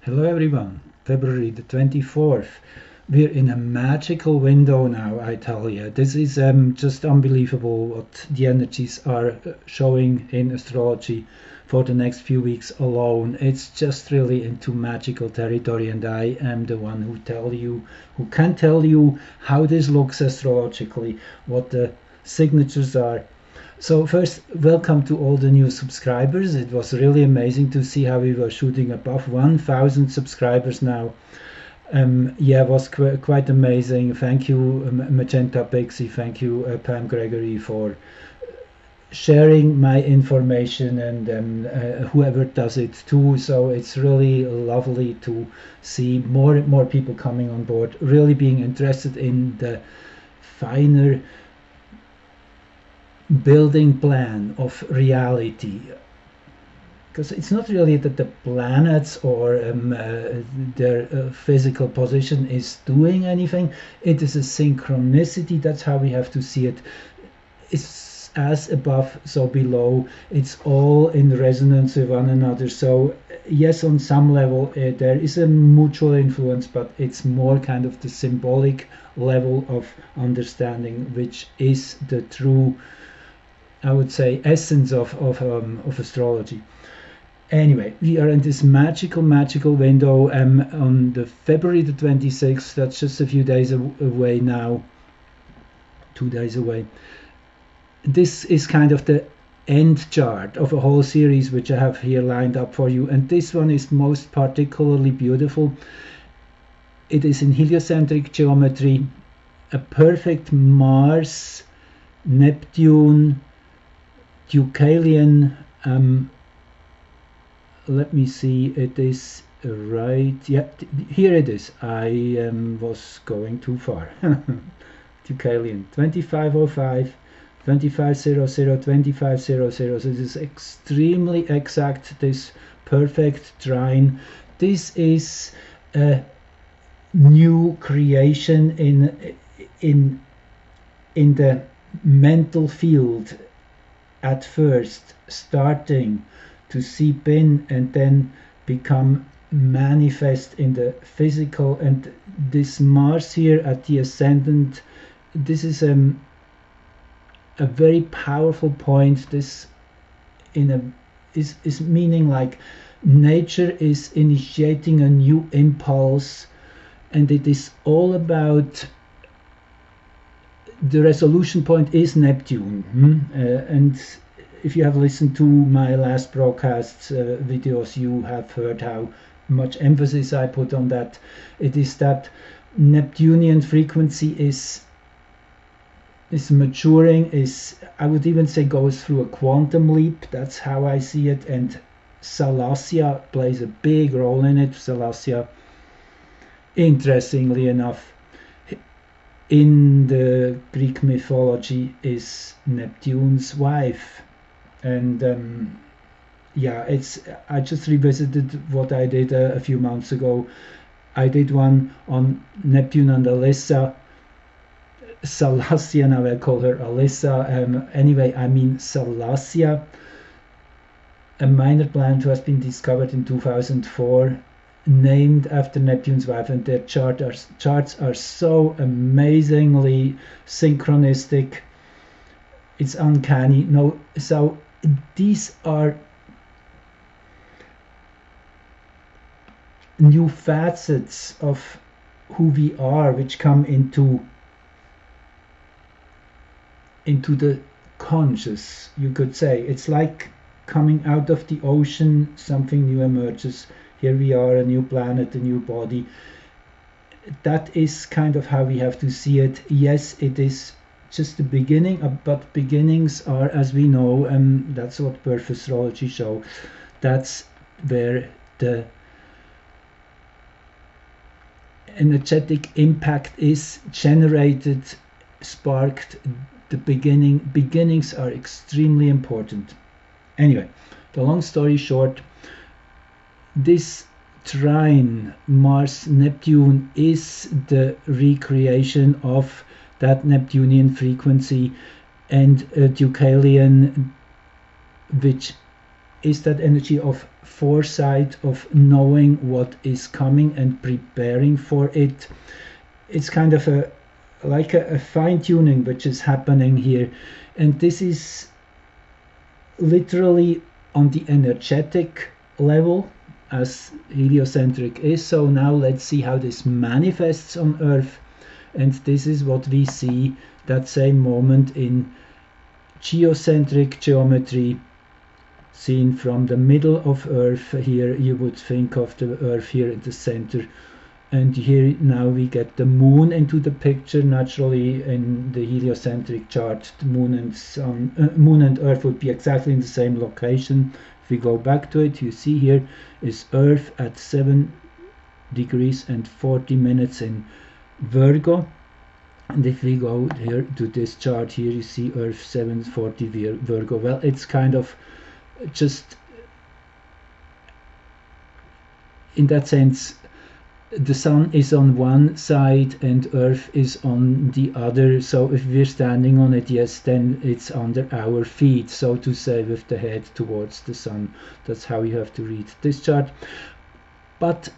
Hello everyone, February the 24th. We're in a magical window now, I tell you. This is just unbelievable what the energies are showing in astrology for the next few weeks alone. It's just really into magical territory, and I am the one who can tell you how this looks astrologically, what the signatures are. So first, welcome to all the new subscribers. It was really amazing to see how we were shooting above 1,000 subscribers now. Yeah, it was quite amazing. Thank you, Magenta Pixie. Thank you, Pam Gregory, for sharing my information, and whoever does it too. So it's really lovely to see more and more people coming on board, really being interested in the finer building plan of reality, because it's not really that the planets or their physical position is doing anything. It is a synchronicity. That's how we have to see it. It's as above, so below. It's all in resonance with one another. So yes, on some level there is a mutual influence, but it's more kind of the symbolic level of understanding, which is the true, I would say, essence of astrology. Anyway, we are in this magical window on the February the 26th. That's just a few days away now, 2 days away. This is kind of the end chart of a whole series which I have here lined up for you, and this one is most particularly beautiful. It is in heliocentric geometry, a perfect Mars, Neptune, Deucalion. Let me see, it is right, yeah, here it is. I was going too far. Deucalion 2505, 2500, 2500. So this is extremely exact, this perfect trine. This is a new creation in the mental field, at first starting to seep in and then become manifest in the physical. And this Mars here at the ascendant, this is a very powerful point. This is meaning like nature is initiating a new impulse, and it is all about the resolution point is Neptune. And if you have listened to my last broadcasts videos, you have heard how much emphasis I put on that. It is that Neptunian frequency is maturing, I would even say goes through a quantum leap. That's how I see it. And Salacia plays a big role in it. Salacia, interestingly enough, in the Greek mythology, is Neptune's wife. And yeah, I just revisited what I did a few months ago. I did one on Neptune and Alyssa. Salacia, now I call her Alyssa. Anyway, I mean Salacia, a minor planet who has been discovered in 2004, named after Neptune's wife, and their charts are so amazingly synchronistic. It's uncanny. No, so these are new facets of who we are, which come into the conscious, you could say. It's like coming out of the ocean, something new emerges. Here we are, a new planet, a new body. That is kind of how we have to see it. Yes, it is just the beginning, but beginnings are, as we know, and that's what birth astrology show. That's where the energetic impact is generated, sparked. The beginnings are extremely important. Anyway, the long story short, this trine Mars Neptune is the recreation of that Neptunian frequency, and Deucalion, which is that energy of foresight, of knowing what is coming and preparing for it. It's kind of like a fine-tuning which is happening here, and this is literally on the energetic level, as heliocentric is. So now let's see how this manifests on Earth, and this is what we see that same moment in geocentric geometry, seen from the middle of Earth. Here you would think of the Earth here at the center, and here now we get the moon into the picture. Naturally, in the heliocentric chart, the moon and Earth would be exactly in the same location. If we go back to it, you see here is Earth at 7 degrees and 40 minutes in Virgo. And if we go here to this chart here, you see Earth 740 Virgo. Well, it's kind of just, in that sense, the sun is on one side and Earth is on the other. So if we're standing on it, yes, then it's under our feet, so to say, with the head towards the sun. That's how you have to read this chart. But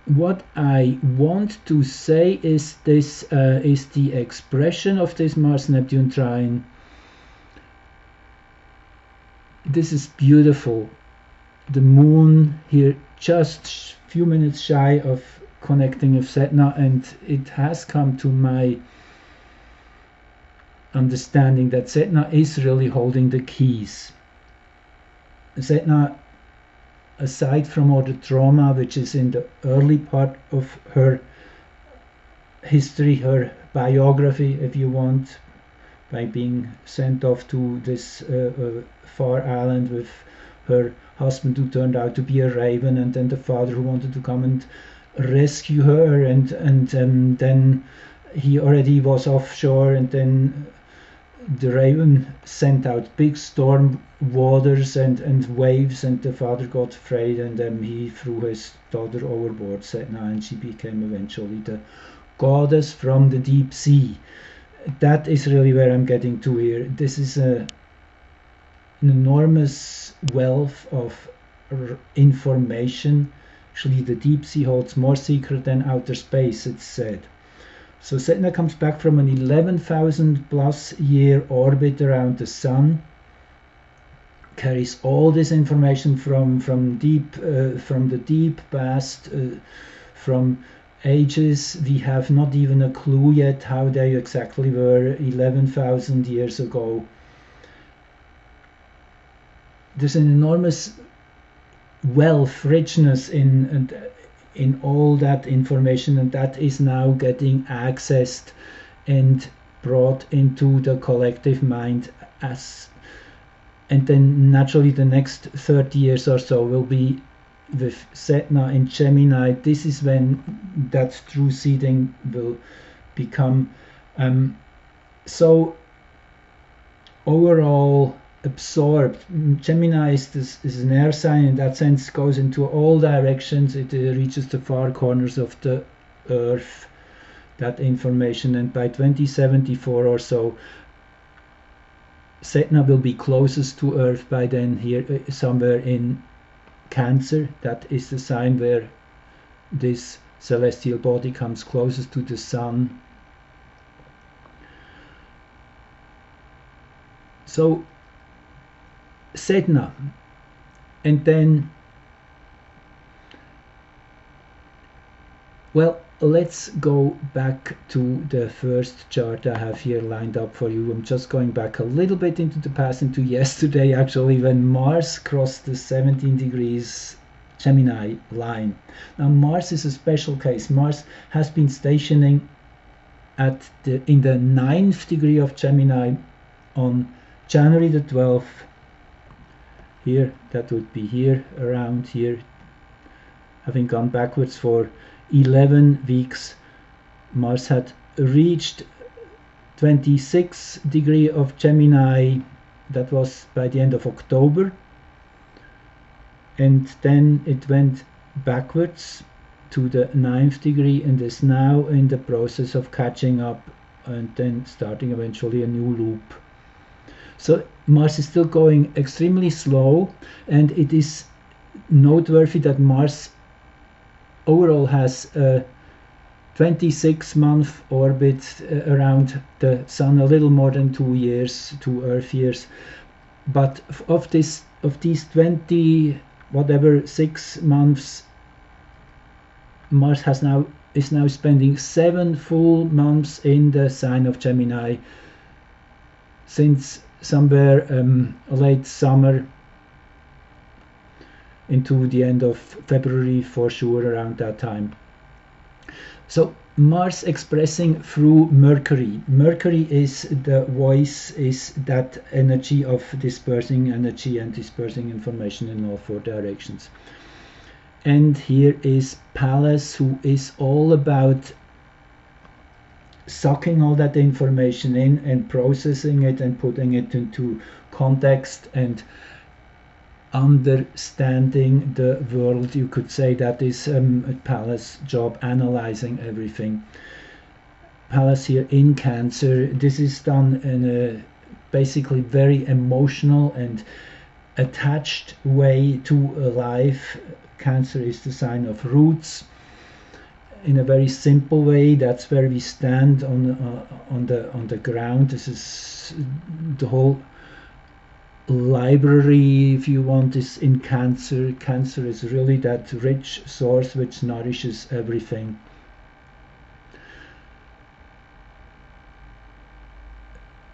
what I want to say is this is the expression of this Mars-Neptune trine. This is beautiful. The moon here just few minutes shy of connecting with Sedna, and it has come to my understanding that Sedna is really holding the keys. Sedna, aside from all the trauma which is in the early part of her history, her biography, if you want, by being sent off to this far island with her husband who turned out to be a raven, and then the father who wanted to come and rescue her, and then he already was offshore, and then the raven sent out big storm waters and waves, and the father got afraid, and he threw his daughter overboard, Sedna, and she became eventually the goddess from the deep sea. That is really where I'm getting to here. This is an enormous wealth of information. Actually, the deep sea holds more secret than outer space, it's said. So Sedna comes back from an 11,000 plus year orbit around the sun, carries all this information from the deep past, from ages we have not even a clue yet how they exactly were 11,000 years ago. There's an enormous wealth, richness in all that information, and that is now getting accessed and brought into the collective mind. And then naturally the next 30 years or so will be with Sedna in Gemini. This is when that true seeding will become so overall absorbed. Gemini is an air sign, in that sense goes into all directions. It reaches the far corners of the earth, that information, and by 2074 or so Sedna will be closest to Earth by then, here somewhere in Cancer. That is the sign where this celestial body comes closest to the sun. So Sedna, and then, well, let's go back to the first chart I have here lined up for you. I'm just going back a little bit into the past, into yesterday actually, when Mars crossed the 17 degrees Gemini line. Now Mars is a special case. Mars has been stationing in the 9th degree of Gemini on January the 12th. Here, that would be here, around here, having gone backwards for 11 weeks. Mars had reached 26 degree of Gemini, that was by the end of October, and then it went backwards to the 9th degree and is now in the process of catching up and then starting eventually a new loop. So Mars is still going extremely slow, and it is noteworthy that Mars overall has a 26-month orbit around the Sun, a little more than 2 years, 2 Earth years. But of these 20 whatever 6 months, Mars is now spending 7 full months in the sign of Gemini since somewhere late summer into the end of February, for sure, around that time. So Mars expressing through Mercury. Mercury is the voice, is that energy of dispersing energy and dispersing information in all 4 directions. And here is Pallas, who is all about sucking all that information in and processing it and putting it into context and understanding the world. You could say that is Pallas' job, analyzing everything. Pallas here in Cancer. This is done in a basically very emotional and attached way to a life. Cancer is the sign of roots. In a very simple way, that's where we stand on the ground. This is the whole library, if you want, is in Cancer. Cancer is really that rich source which nourishes everything.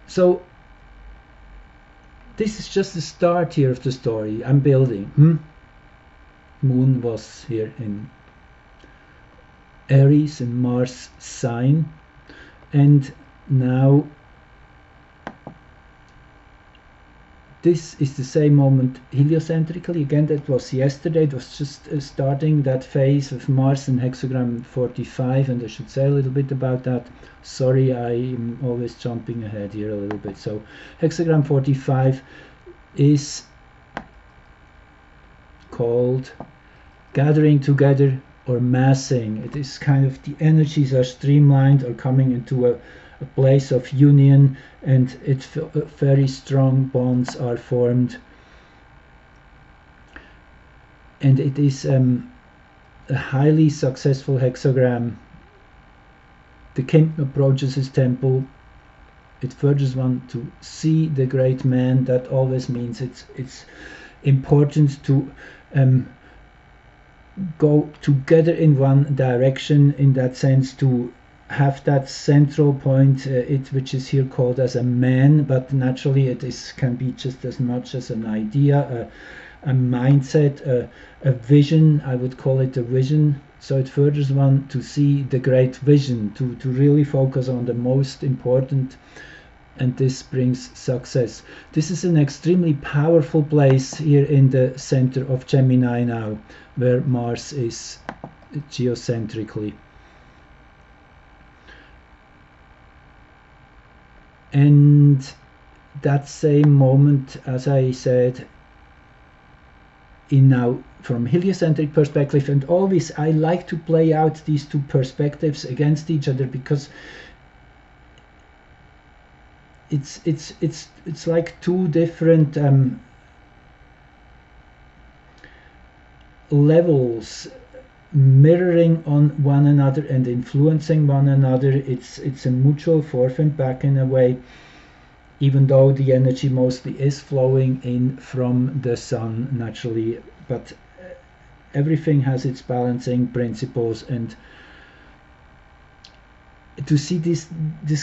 So this is just the start here of the story I'm building. Moon was here in Aries, in Mars sign, and now this is the same moment heliocentrically. Again, that was yesterday. It was just starting that phase of Mars in hexagram 45, and I should say a little bit about that. Sorry, I'm always jumping ahead here a little bit. So hexagram 45 is called gathering together or massing. It is kind of the energies are streamlined or coming into a place of union, and it's very strong bonds are formed, and it is a highly successful hexagram. The king approaches his temple. It furthers one to see the great man. That always means it's important to go together in one direction, in that sense, to have that central point, which is here called as a man, but naturally it can be just as much as an idea, a mindset, a vision. I would call it a vision. So it furthers one to see the great vision, to really focus on the most important, and this brings success. This is an extremely powerful place here in the center of Gemini now, where Mars is geocentrically. And that same moment, as I said, in now from heliocentric perspective, and always I like to play out these two perspectives against each other, because it's like two different levels mirroring on one another and influencing one another. It's a mutual forth and back in a way, even though the energy mostly is flowing in from the sun naturally, but everything has its balancing principles. And to see this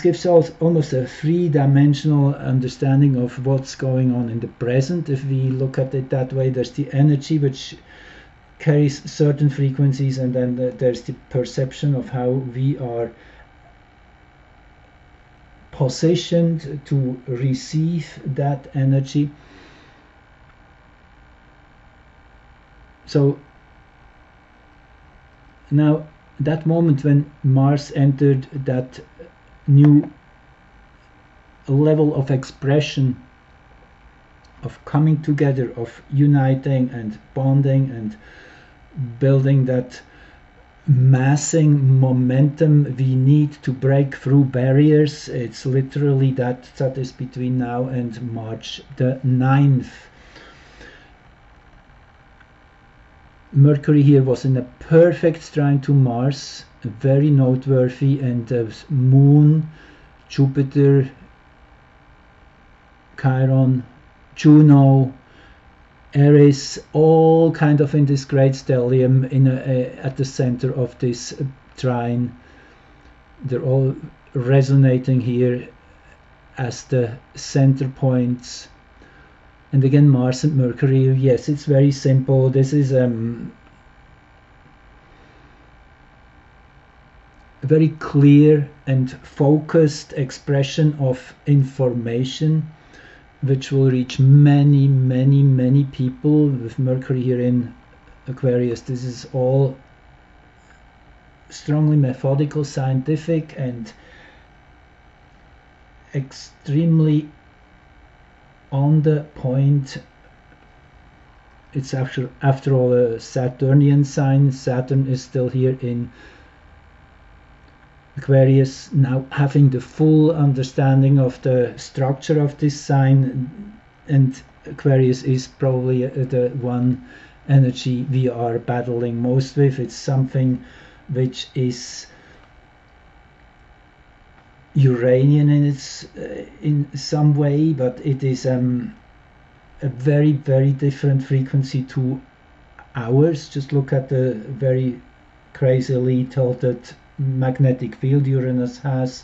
gives us almost a three-dimensional understanding of what's going on in the present. If we look at it that way, there's the energy which carries certain frequencies, and then there's the perception of how we are positioned to receive that energy. So now that moment when Mars entered that new level of expression, of coming together, of uniting and bonding and building that massing momentum. We need to break through barriers. It's literally that is between now and March the 9th. Mercury here was in a perfect trine to Mars, very noteworthy, and the Moon, Jupiter, Chiron, Juno, Aries, all kind of in this great stellium at the center of this trine. They're all resonating here as the center points. And again, Mars and Mercury, yes, it's very simple. This is a very clear and focused expression of information, which will reach many, many, many people. With Mercury here in Aquarius, this is all strongly methodical, scientific, and extremely on the point. It's actually, after all, a Saturnian sign. Saturn is still here in Aquarius, now having the full understanding of the structure of this sign, and Aquarius is probably the one energy we are battling most with. It's something which is Uranian in some way, but it is a very, very different frequency to ours. Just look at the very crazily tilted magnetic field Uranus has,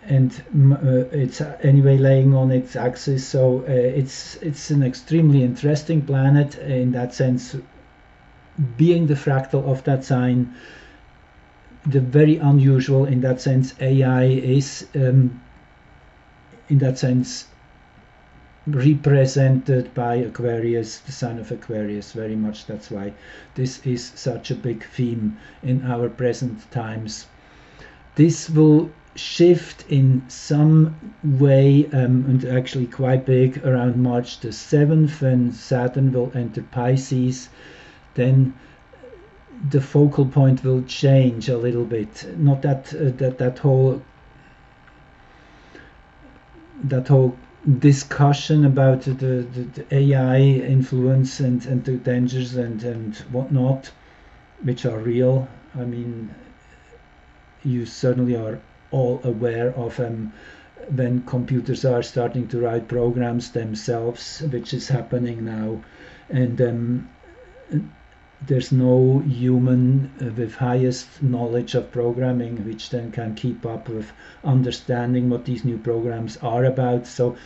and it's anyway laying on its axis, so it's an extremely interesting planet in that sense, being the fractal of that sign. The very unusual in that sense AI is in that sense represented by Aquarius, the sign of Aquarius, very much. That's why this is such a big theme in our present times. This will shift in some way, and actually quite big, around March the 7th, when Saturn will enter Pisces. Then the focal point will change a little bit. Not that that whole discussion about the AI influence and the dangers and whatnot, which are real. I mean, you certainly are all aware of when computers are starting to write programs themselves, which is happening now, and there's no human with highest knowledge of programming which then can keep up with understanding what these new programs are about. So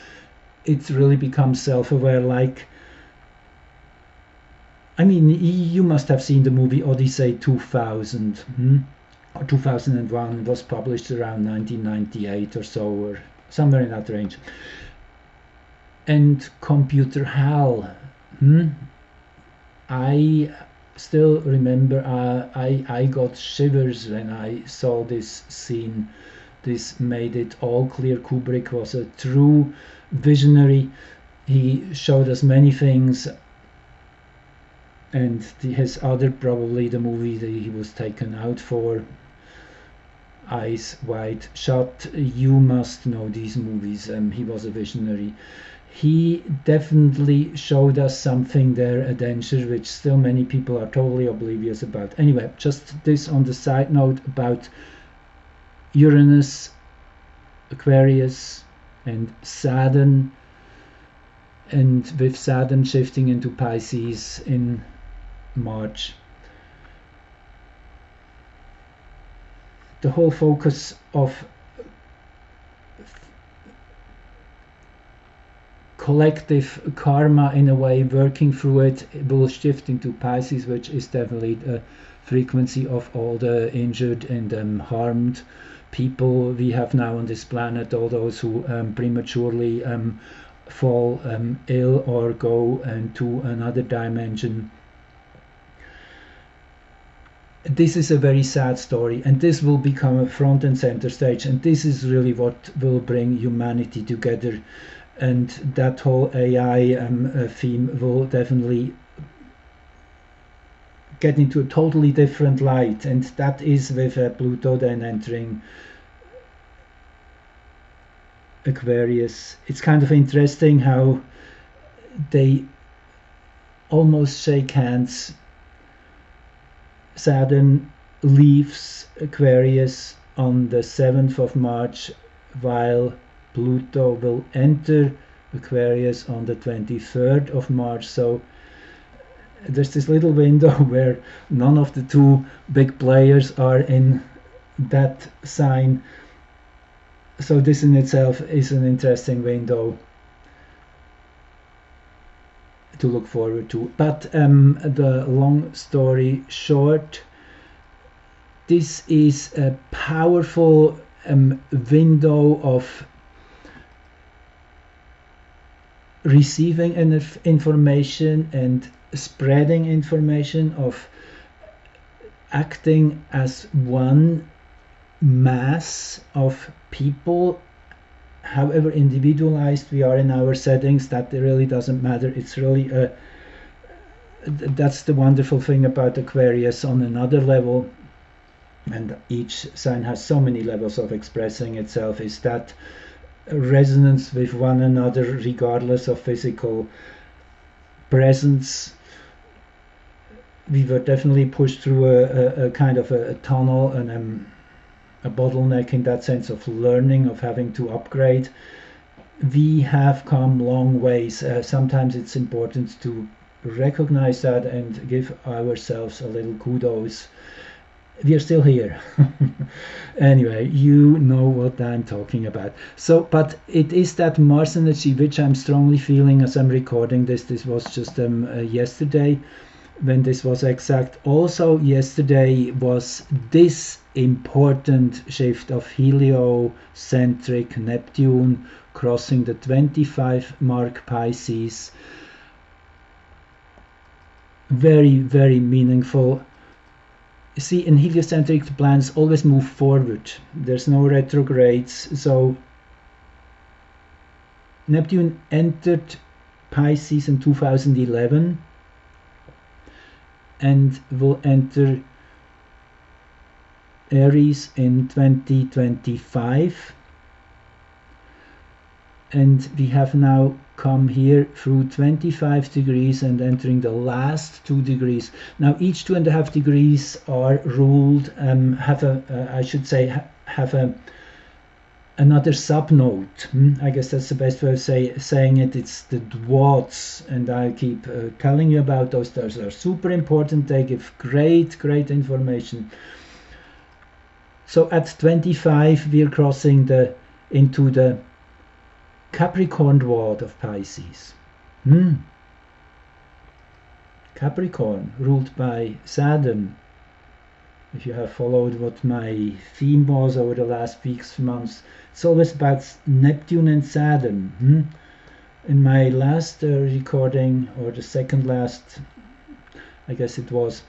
it really becomes self-aware. Like, I mean, you must have seen the movie Odyssey 2000, or 2001. It was published around 1998 or so, or somewhere in that range. And Computer Hell. I still remember I got shivers when I saw this scene. This made it all clear. Kubrick was a true visionary. He showed us many things, and his other, probably the movie that he was taken out for, Eyes Wide Shut, you must know these movies. He was a visionary. He definitely showed us something there, a danger which still many people are totally oblivious about. Anyway, just this on the side note about Uranus, Aquarius, and Saturn, and with Saturn shifting into Pisces in March. The whole focus of collective karma, in a way, working through it, will shift into Pisces, which is definitely the frequency of all the injured and harmed people we have now on this planet, all those who prematurely fall ill or go into another dimension. This is a very sad story, and this will become a front and center stage, and this is really what will bring humanity together. And that whole AI theme will definitely get into a totally different light, and that is with Pluto then entering Aquarius. It's kind of interesting how they almost shake hands. Saturn leaves Aquarius on the 7th of March, while Pluto will enter Aquarius on the 23rd of March. So there's this little window where none of the two big players are in that sign. So this in itself is an interesting window to look forward to. But the long story short, this is a powerful window of receiving information and spreading information, of acting as one mass of people. However individualized we are in our settings, that really doesn't matter. It's really that's the wonderful thing about Aquarius on another level, and each sign has so many levels of expressing itself, is that resonance with one another regardless of physical presence. We were definitely pushed through a kind of a tunnel and a bottleneck in that sense of learning, of having to upgrade. We have come long ways. Sometimes it's important to recognize that and give ourselves a little kudos. We are still here. Anyway, you know what I'm talking about. So, but it is that Mars energy which I'm strongly feeling as I'm recording this. This was just yesterday when this was exact. Also yesterday was this important shift of heliocentric Neptune crossing the 25 mark Pisces. Very, very meaningful. See, in heliocentric, the planets always move forward. There's no retrogrades. So Neptune entered Pisces in 2011 and will enter Aries in 2025. And we have now come here through 25 degrees and entering the last 2 degrees. Now each 2.5 degrees are ruled, have another subnode. I guess that's the best way of saying it. It's the dwarfs, and I keep telling you about those. Those are super important. They give great information. So at 25 we're crossing into the Capricorn dwarf of Pisces. Capricorn, ruled by Saturn. If you have followed what my theme was over the last weeks, months, it's always about Neptune and Saturn. In my last recording, or the second last, I guess it was,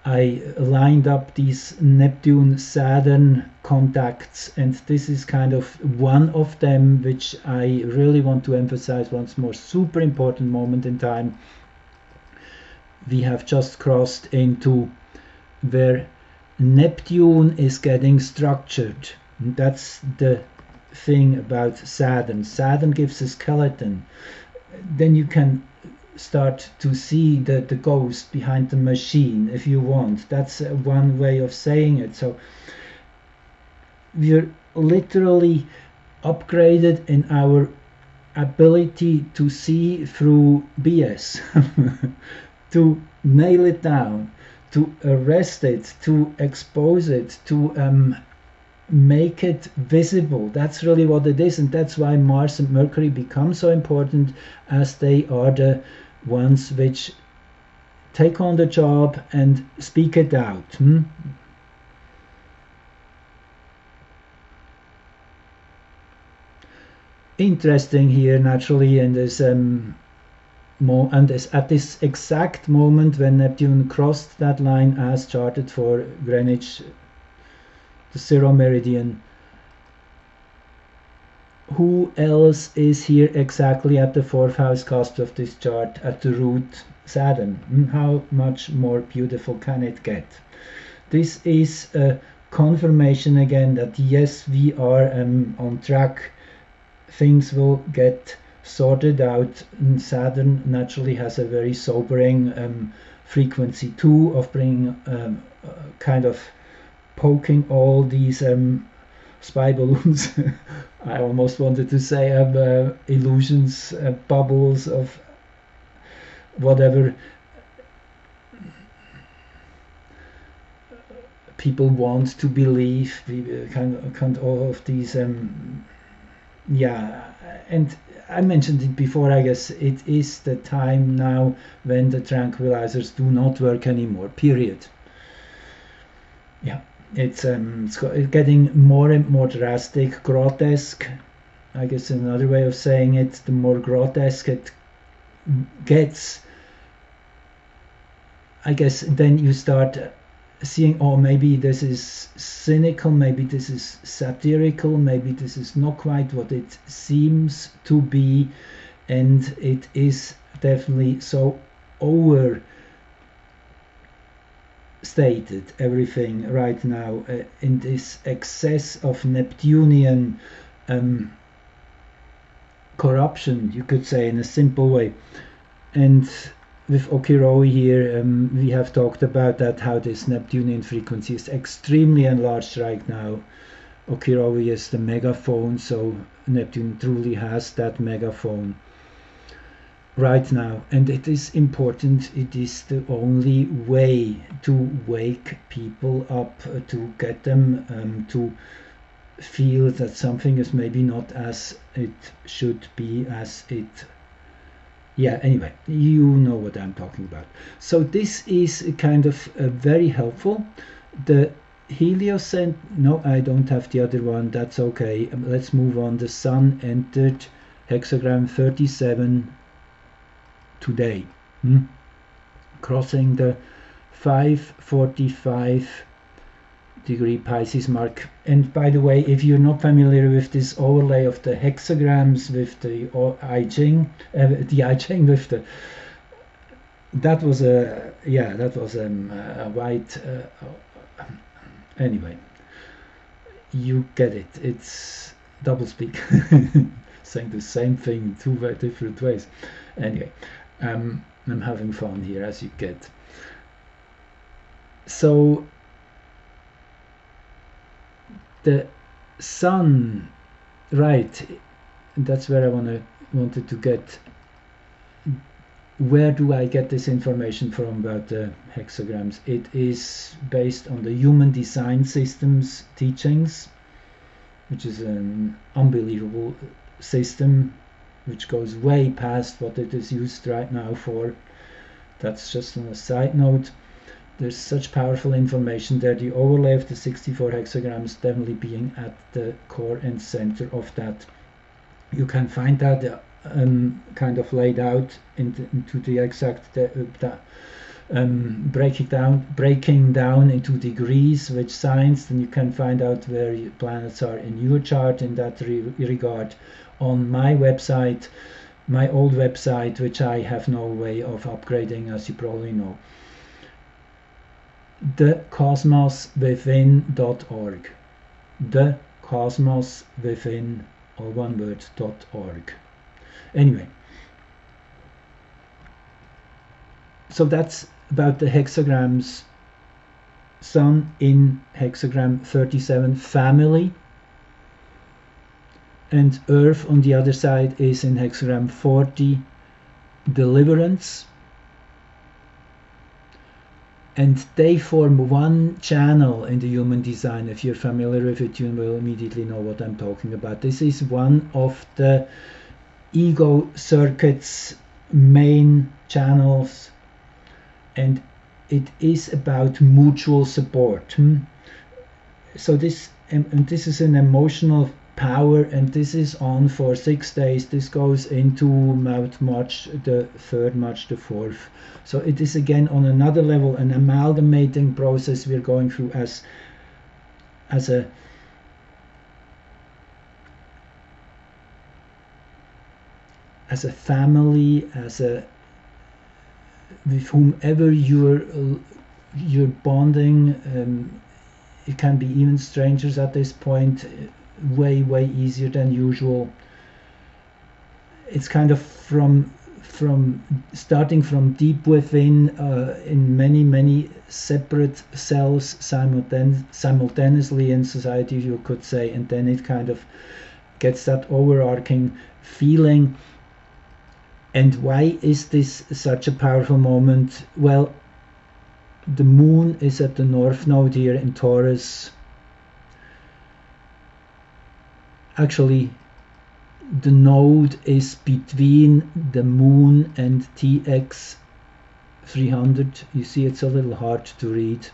I lined up these Neptune-Saturn contacts, and this is kind of one of them, which I really want to emphasize once more. Super important moment in time. We have just crossed into where Neptune is getting structured. That's the thing about Saturn. Saturn gives a skeleton. Then you can start to see the ghost behind the machine, if you want. That's one way of saying it. So we're literally upgraded in our ability to see through BS, to nail it down, to arrest it, to expose it, to make it visible. That's really what it is, and that's why Mars and Mercury become so important, as they are the ones which take on the job and speak it out. Interesting here, naturally, in this at this exact moment when Neptune crossed that line as charted for Greenwich, the 0 meridian, who else is here exactly at the 4th house cusp of this chart, at the root? Saturn. How much more beautiful can it get? This is a confirmation again that yes, we are on track. Things will get sorted out. And Saturn naturally has a very sobering frequency too, of bringing kind of poking all these spy balloons. I almost wanted to say illusions, bubbles of whatever people want to believe, kind of these yeah. And I mentioned it before, I guess it is the time now when the tranquilizers do not work anymore, period. Yeah, it's getting more and more drastic, grotesque. I guess another way of saying it, the more grotesque it gets, I guess then you start seeing, oh, maybe this is cynical, maybe this is satirical, maybe this is not quite what it seems to be, and it is definitely so overstated, everything right now, in this excess of Neptunian corruption, you could say, in a simple way. And with Okiroi here, we have talked about that, how this Neptunian frequency is extremely enlarged right now. Okiroi is the megaphone, so Neptune truly has that megaphone right now, and it is important. It is the only way to wake people up, to get them to feel that something is maybe not as it should be, as it, yeah, anyway, you know what I'm talking about. So this is kind of very helpful. The heliocent, no, I don't have the other one, that's okay. Let's move on. The Sun entered hexagram 37 today, crossing the 545 degree Pisces mark. And by the way, if you're not familiar with this overlay of the hexagrams with the I Ching, with the, that was a, yeah, that was a white, anyway, you get it. It's double speak, saying the same thing in two very different ways. Anyway, I'm having fun here, as you get. So the Sun, right, that's where I wanted to get. Where do I get this information from about the hexagrams? It is based on the Human Design Systems teachings, which is an unbelievable system which goes way past what it is used right now for. That's just on a side note. There's such powerful information there. The overlay of the 64 hexagrams definitely being at the core and center of that. You can find that kind of laid out into the exact breaking down into degrees, which signs. Then you can find out where your planets are in your chart in that regard on my website, my old website, which I have no way of upgrading, as you probably know. thecosmoswithin.org. thecosmoswithin, all one word, .org. Anyway, so that's about the hexagrams. Sun in hexagram 37, family, and Earth on the other side is in hexagram 40, deliverance. And they form one channel in the human design. If you're familiar with it, you will immediately know what I'm talking about. This is one of the ego circuit's main channels, and it is about mutual support. So this is an emotional power, and this is on for 6 days. This goes into March the 3rd, March the 4th. So it is again on another level an amalgamating process we're going through as a as a family, with whomever you're bonding. It can be even strangers at this point, way easier than usual. It's kind of from starting from deep within, in many separate cells simultaneously in society, you could say, and then it kind of gets that overarching feeling. And why is this such a powerful moment? Well, the moon is at the north node here in Taurus. Actually, the node is between the moon and TX 300. You see, it's a little hard to read.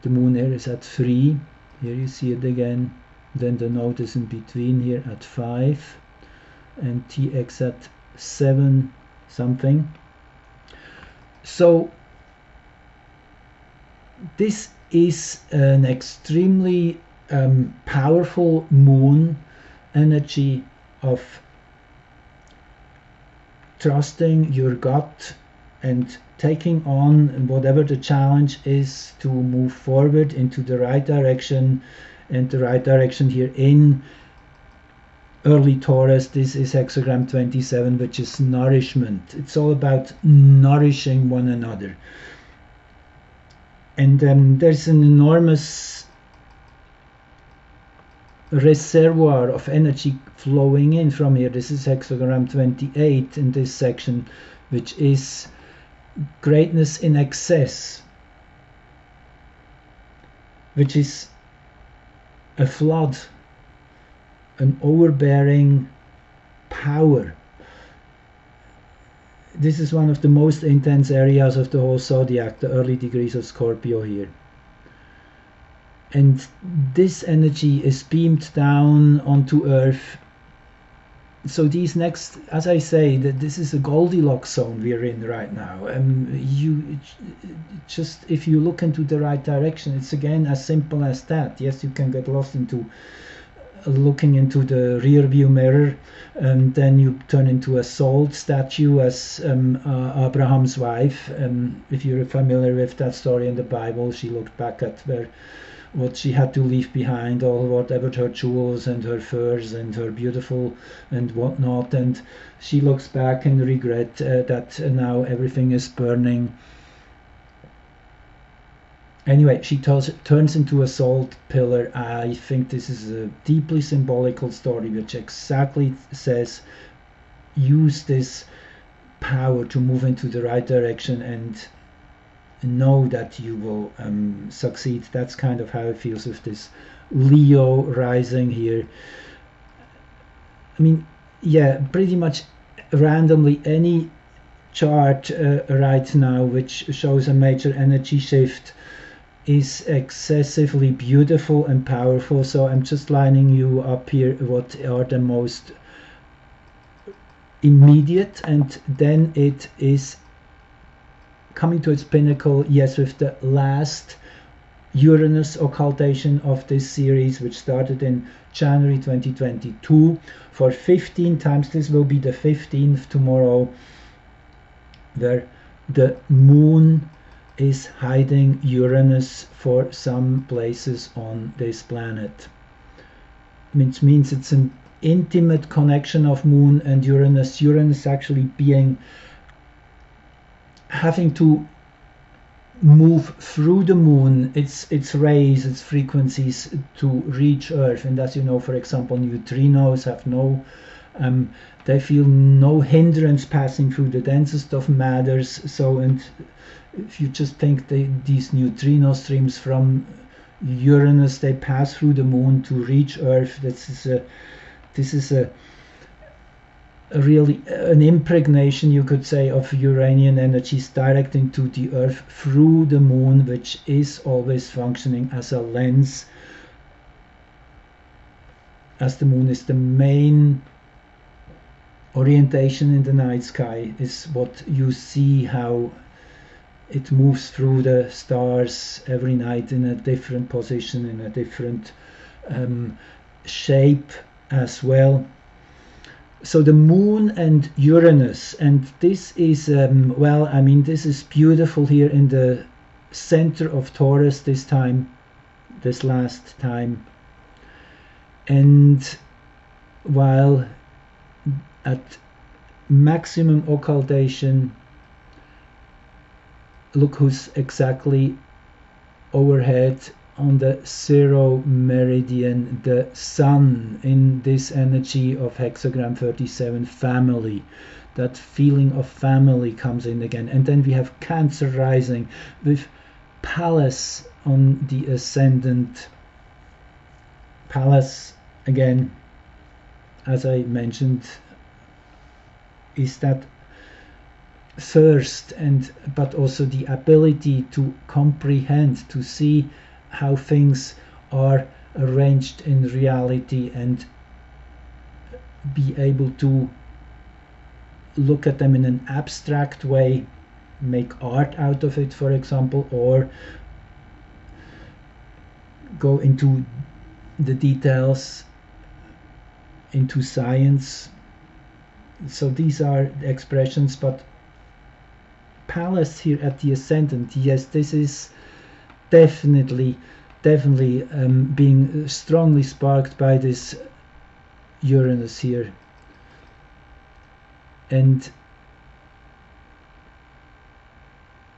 The moon here is at 3. Here you see it again. Then the node is in between here at 5. And TX at 7 something. So this is an extremely powerful moon energy of trusting your gut and taking on whatever the challenge is to move forward into the right direction. And the right direction here in early Taurus, this is hexagram 27, which is nourishment. It's all about nourishing one another. And there's an enormous reservoir of energy flowing in from here. This is hexagram 28 in this section, which is greatness in excess, which is a flood, an overbearing power. This is one of the most intense areas of the whole zodiac, the early degrees of Scorpio here. And this energy is beamed down onto Earth. So these next, as I say, that this is a Goldilocks zone we're in right now. You just, if you look into the right direction, it's again as simple as that. Yes, you can get lost into looking into the rear view mirror, and then you turn into a salt statue as Abraham's wife. If you're familiar with that story in the Bible, she looked back at what she had to leave behind, all whatever her jewels and her furs and her beautiful and whatnot, and she looks back in regret that now everything is burning. Anyway, she turns into a salt pillar. I think this is a deeply symbolical story which exactly says, use this power to move into the right direction and know that you will succeed. That's kind of how it feels with this Leo rising here. I mean, yeah, pretty much randomly any chart right now which shows a major energy shift is excessively beautiful and powerful. So I'm just lining you up here what are the most immediate, and then it is coming to its pinnacle, yes, with the last Uranus occultation of this series, which started in January 2022 for 15 times. This will be the 15th tomorrow, where the moon is hiding Uranus for some places on this planet. Which means it's an intimate connection of moon and Uranus. Uranus actually having to move through the moon, its rays, its frequencies to reach Earth. And as you know, for example, neutrinos have they feel no hindrance passing through the densest of matters. So, and if you just think these neutrino streams from Uranus, they pass through the moon to reach Earth. This is a really an impregnation, you could say, of Uranian energies direct into the Earth through the moon, which is always functioning as a lens, as the moon is the main orientation in the night sky, is what you see, how it moves through the stars every night in a different position, in a different shape as well. So the moon and Uranus, and this is well, I mean, this is beautiful here in the center of Taurus this last time. And while at maximum occultation, look who's exactly overhead on the 0 meridian, the Sun, in this energy of hexagram 37, family. That feeling of family comes in again. And then we have Cancer rising with Pallas on the ascendant. Pallas, again, as I mentioned, is that thirst, but also the ability to comprehend, to see how things are arranged in reality and be able to look at them in an abstract way, make art out of it, for example, or go into the details, into science. So these are the expressions, but Pallas here at the ascendant, yes, this is definitely being strongly sparked by this Uranus here. And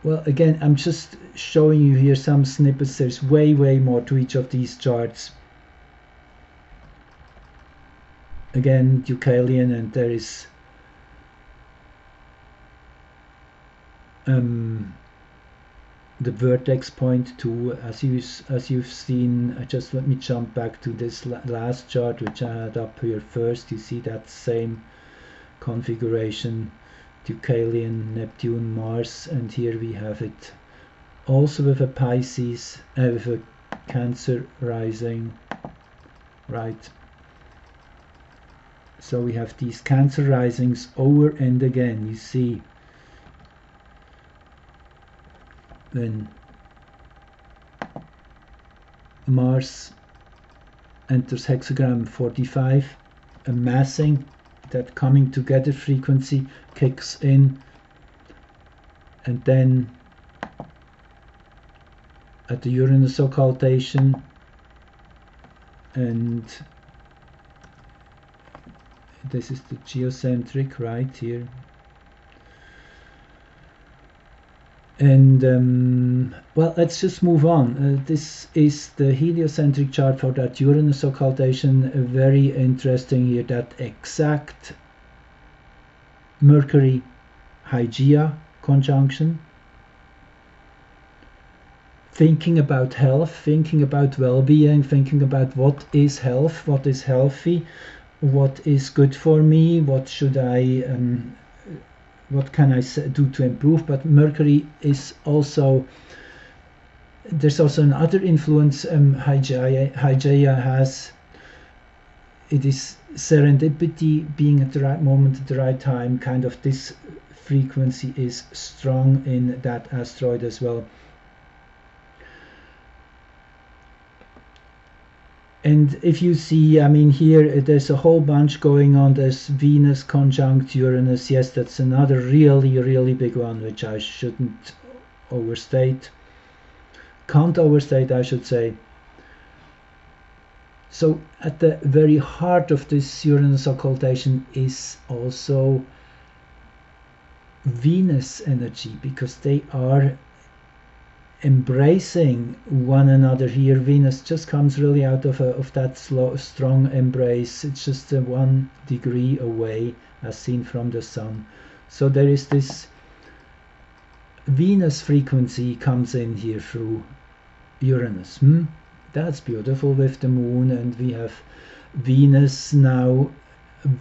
well, again, I'm just showing you here some snippets. There's way more to each of these charts. Again, Deucalion, and there is the vertex point too, as you've seen. Just let me jump back to this last chart which I had up here first. You see that same configuration, Deucalion, Neptune, Mars, and here we have it also with a Pisces, with a Cancer rising, right? So we have these Cancer risings over and again. You see, when Mars enters hexagram 45, a massing, that coming together frequency kicks in, and then at the Uranus occultation, and this is the geocentric right here. And well, let's just move on. This is the heliocentric chart for that Uranus occultation. Very interesting here, that exact Mercury Hygeia conjunction. Thinking about health, thinking about well-being, thinking about what is health, what is healthy, what is good for me, what should I what can I do to improve. But Mercury is also, there's also another influence Hygeia has. It is serendipity, being at the right moment at the right time. Kind of this frequency is strong in that asteroid as well. And if you see, I mean, here there's a whole bunch going on. There's Venus conjunct Uranus. Yes, that's another really big one, which I shouldn't overstate. Can't overstate, I should say. So at the very heart of this Uranus occultation is also Venus energy, because they are embracing one another here. Venus just comes really out of that strong embrace. It's just 1 degree away as seen from the Sun. So there is this Venus frequency comes in here through Uranus. That's beautiful with the moon, and we have Venus now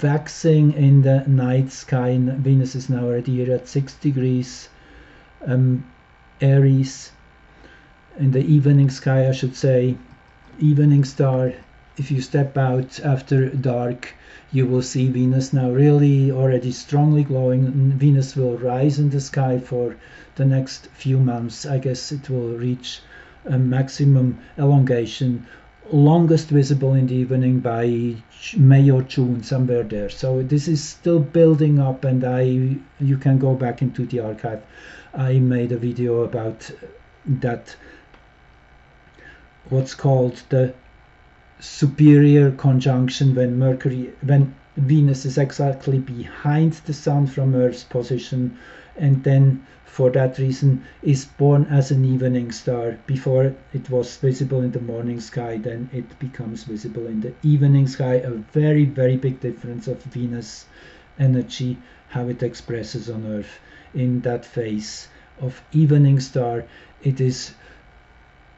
waxing in the night sky. Venus is now already here at 6 degrees Aries. In the evening sky, I should say, evening star. If you step out after dark, you will see Venus now really already strongly glowing. Venus will rise in the sky for the next few months. I guess it will reach a maximum elongation longest visible in the evening by May or June, somewhere there. So this is still building up, and you can go back into the archive. I made a video about that, what's called the superior conjunction, when Venus is exactly behind the Sun from Earth's position, and then for that reason is born as an evening star. Before it was visible in the morning sky, then it becomes visible in the evening sky. A very, very big difference of Venus energy, how it expresses on Earth in that phase of evening star. It is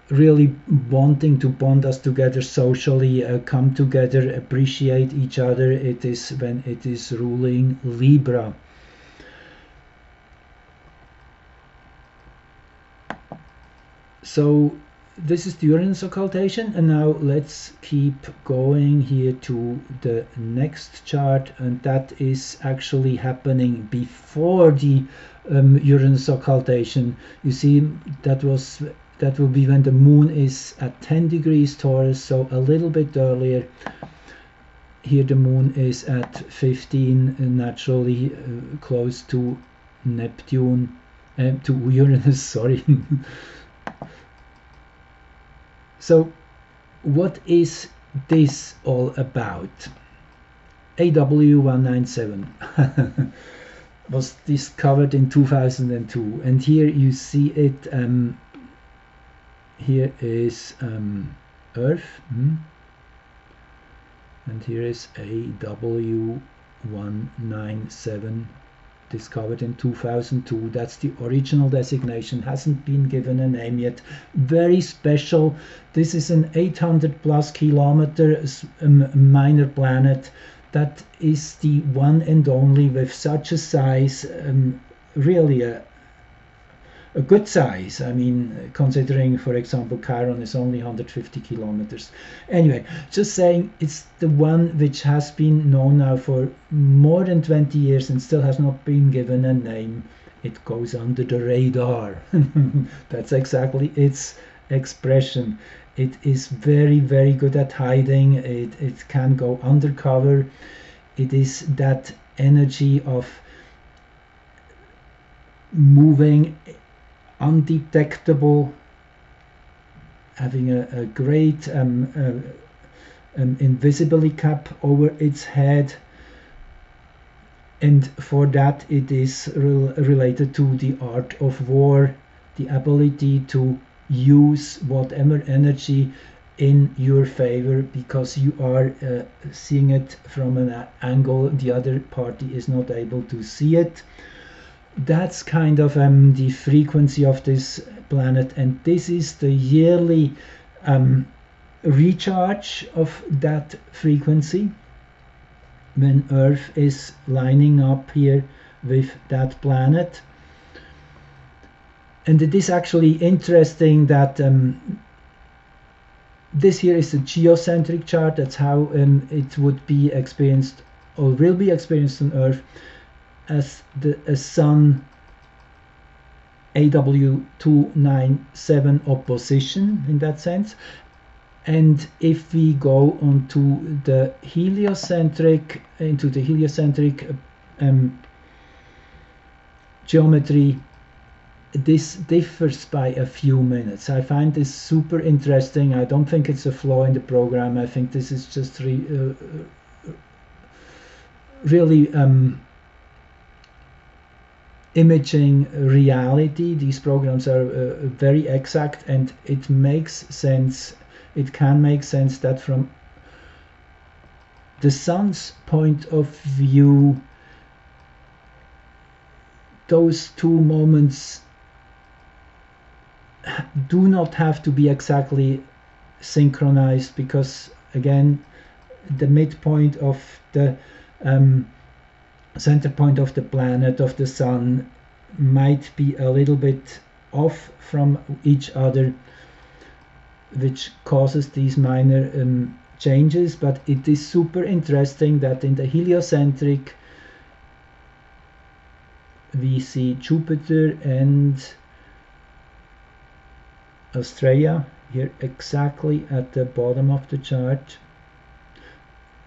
really wanting to bond us together socially, come together, appreciate each other. It is when it is ruling Libra. So this is the Uranus occultation, and now let's keep going here to the next chart, and that is actually happening before the Uranus occultation. You see, that will be when the moon is at 10 degrees Taurus, so a little bit earlier. Here the moon is at 15, naturally close to Neptune, to Uranus, sorry. So what is this all about? AW197 was discovered in 2002, and here you see it. Here is Earth, and here is AW197, discovered in 2002. That's the original designation, hasn't been given a name yet. Very special. This is an 800 plus kilometer minor planet. That is the one and only with such a size, really a good size. I mean, considering, for example, Chiron is only 150 kilometers. Anyway, just saying, it's the one which has been known now for more than 20 years and still has not been given a name. It goes under the radar. That's exactly its expression. It is very, very good at hiding. It can go undercover. It is that energy of moving undetectable, having a great invisibility cap over its head, and for that it is related to the art of war, the ability to use whatever energy in your favor, because you are seeing it from an angle the other party is not able to see it. That's kind of the frequency of this planet, and this is the yearly recharge of that frequency when Earth is lining up here with that planet. And it is actually interesting that this here is a geocentric chart. That's how it would be experienced, or will be experienced on Earth, as a Sun AW297 opposition in that sense. And if we go onto the heliocentric, geometry, this differs by a few minutes. I find this super interesting. I don't think it's a flaw in the program. I think this is just really imaging reality. These programs are very exact, and it makes sense. It can make sense that from the Sun's point of view, those two moments do not have to be exactly synchronized, because again, the midpoint of the center point of the planet, of the Sun, might be a little bit off from each other, which causes these minor changes. But it is super interesting that in the heliocentric we see Jupiter and Australia here exactly at the bottom of the chart.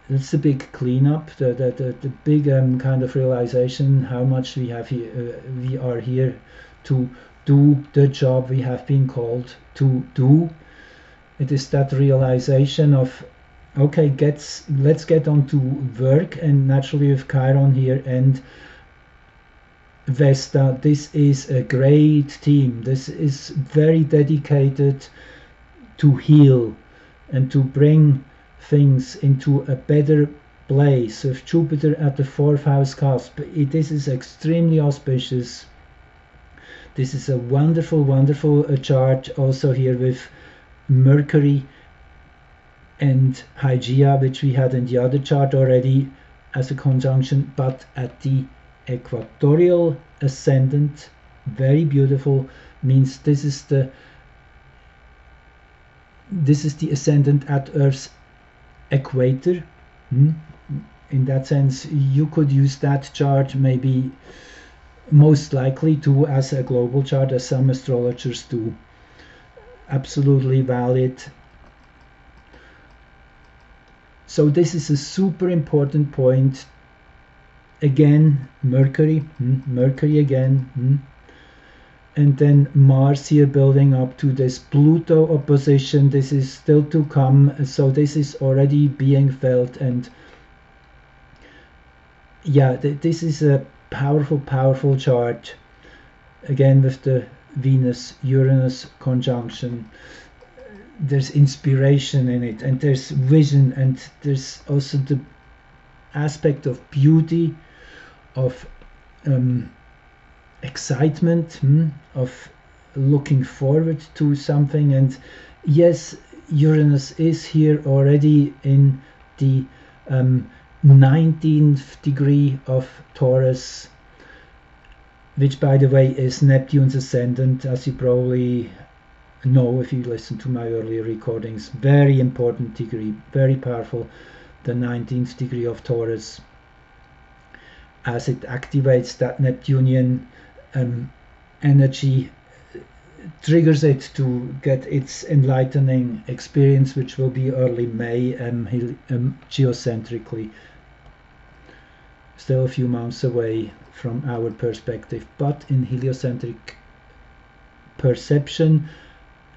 That's the big cleanup, the big kind of realization how much we have here. We are here to do the job we have been called to do. It is that realization of, okay, let's get on to work. And naturally with Chiron here and Vesta, this is a great team. This is very dedicated to heal and to bring things into a better place. With Jupiter at the 4th house cusp, this is extremely auspicious. This is a wonderful, wonderful chart also here with Mercury and Hygeia, which we had in the other chart already as a conjunction, but at the equatorial ascendant, very beautiful, means this is the ascendant at Earth's equator. In that sense, you could use that chart maybe most likely to as a global chart, as some astrologers do. Absolutely valid. So this is a super important point. Again, Mercury again, and then Mars here building up to this Pluto opposition. This is still to come, so this is already being felt. And yeah, this is a powerful chart, again with the Venus-Uranus conjunction. There's inspiration in it, and there's vision, and there's also the aspect of beauty, of excitement, of looking forward to something. And yes, Uranus is here already in the 19th degree of Taurus, which by the way is Neptune's ascendant, as you probably know if you listen to my earlier recordings. Very important degree, very powerful, the 19th degree of Taurus, as it activates that Neptunian energy, triggers it to get its enlightening experience, which will be early May, geocentrically. Still a few months away from our perspective, but in heliocentric perception,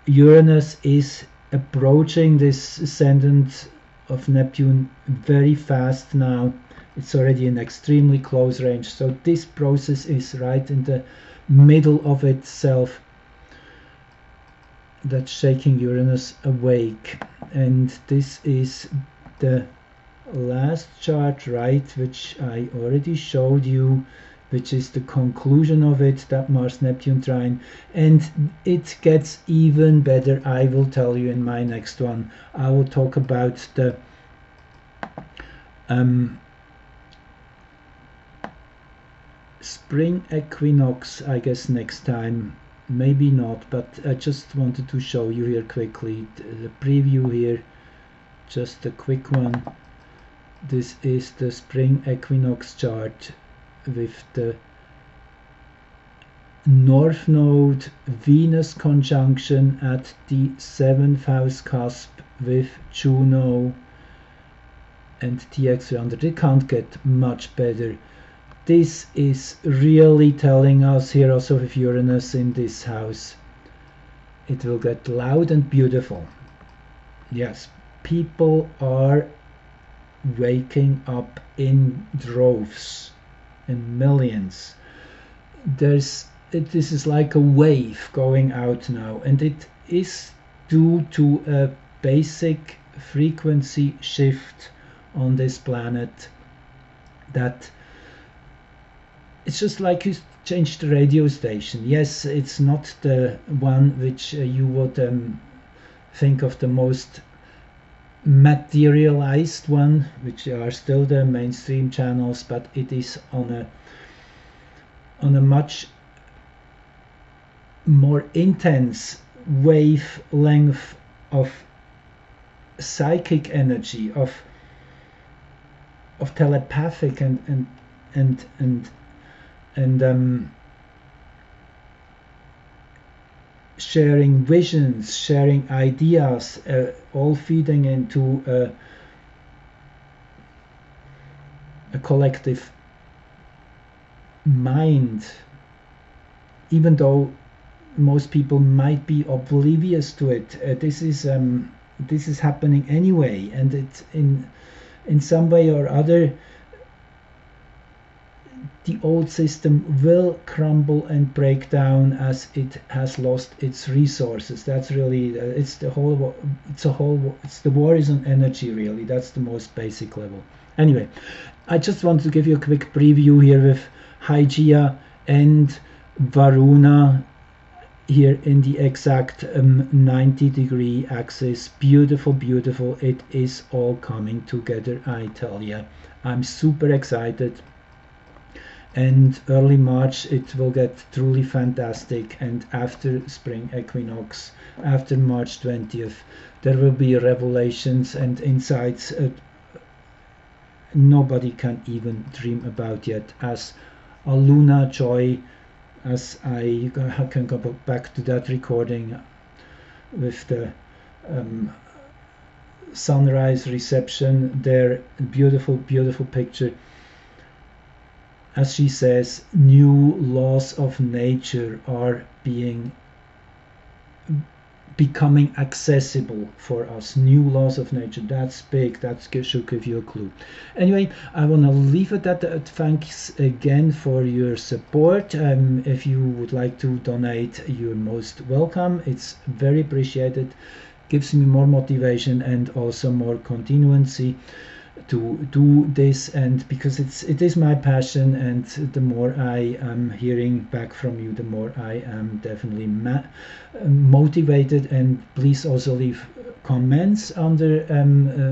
Uranus is approaching this ascendant of Neptune very fast now. It's already in extremely close range, so this process is right in the middle of itself, that's shaking Uranus awake. And this is the last chart, right, which I already showed you, which is the conclusion of it, that Mars-Neptune trine. And it gets even better, I will tell you in my next one. I will talk about the spring equinox, I guess, next time. Maybe not, but I just wanted to show you here quickly the preview here, just a quick one. This is the spring equinox chart with the North Node Venus conjunction at the 7th house cusp with Juno and TX300. It can't get much better. This is really telling us here also with Uranus in this house. It will get loud and beautiful. Yes, people are waking up in droves, in millions. This is like a wave going out now, and it is due to a basic frequency shift on this planet. That it's just like you change the radio station. Yes, it's not the one which you would think of the most materialized one, which are still the mainstream channels, but it is on a much more intense wavelength of psychic energy, of telepathic and sharing visions, sharing ideas, all feeding into a collective mind, even though most people might be oblivious to it. This is happening anyway, and it in some way or other the old system will crumble and break down as it has lost its resources. That's really it's the war is on energy, really. That's the most basic level. Anyway, I just want to give you a quick preview here with Hygeia and Varuna here in the exact 90-degree axis. Beautiful, beautiful. It is all coming together, I tell you. I'm super excited. And early March it will get truly fantastic, and after spring equinox, after March 20th, there will be revelations and insights nobody can even dream about yet, as a Luna joy, as I can go back to that recording with the sunrise reception there. Beautiful, beautiful picture. As she says, new laws of nature are becoming accessible for us. New laws of nature. That's big. That should give you a clue. Anyway, I want to leave it at that. Thanks again for your support. If you would like to donate, you're most welcome. It's very appreciated. Gives me more motivation and also more continuancy to do this, and because it is my passion, and the more I am hearing back from you, the more I am definitely motivated. And please also leave comments under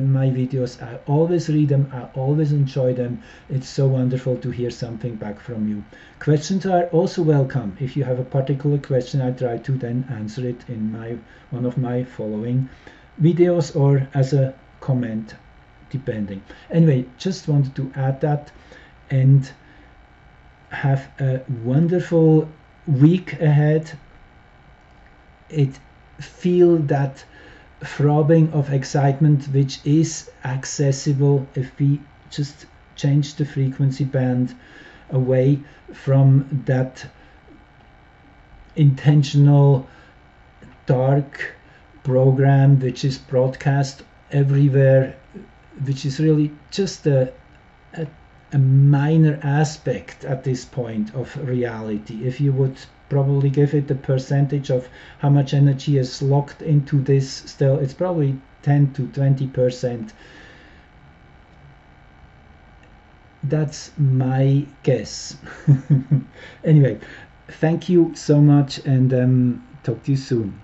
my videos. I always read them, I always enjoy them. It's so wonderful to hear something back from you. Questions are also welcome. If you have a particular question, I try to then answer it in one of my following videos or as a comment, depending. Anyway, just wanted to add that, and have a wonderful week ahead. Feel that throbbing of excitement which is accessible if we just change the frequency band away from that intentional dark program which is broadcast everywhere, which is really just a minor aspect at this point of reality. If you would probably give it a percentage of how much energy is locked into this, still it's probably 10 to 20%. That's my guess. Anyway, thank you so much, and talk to you soon.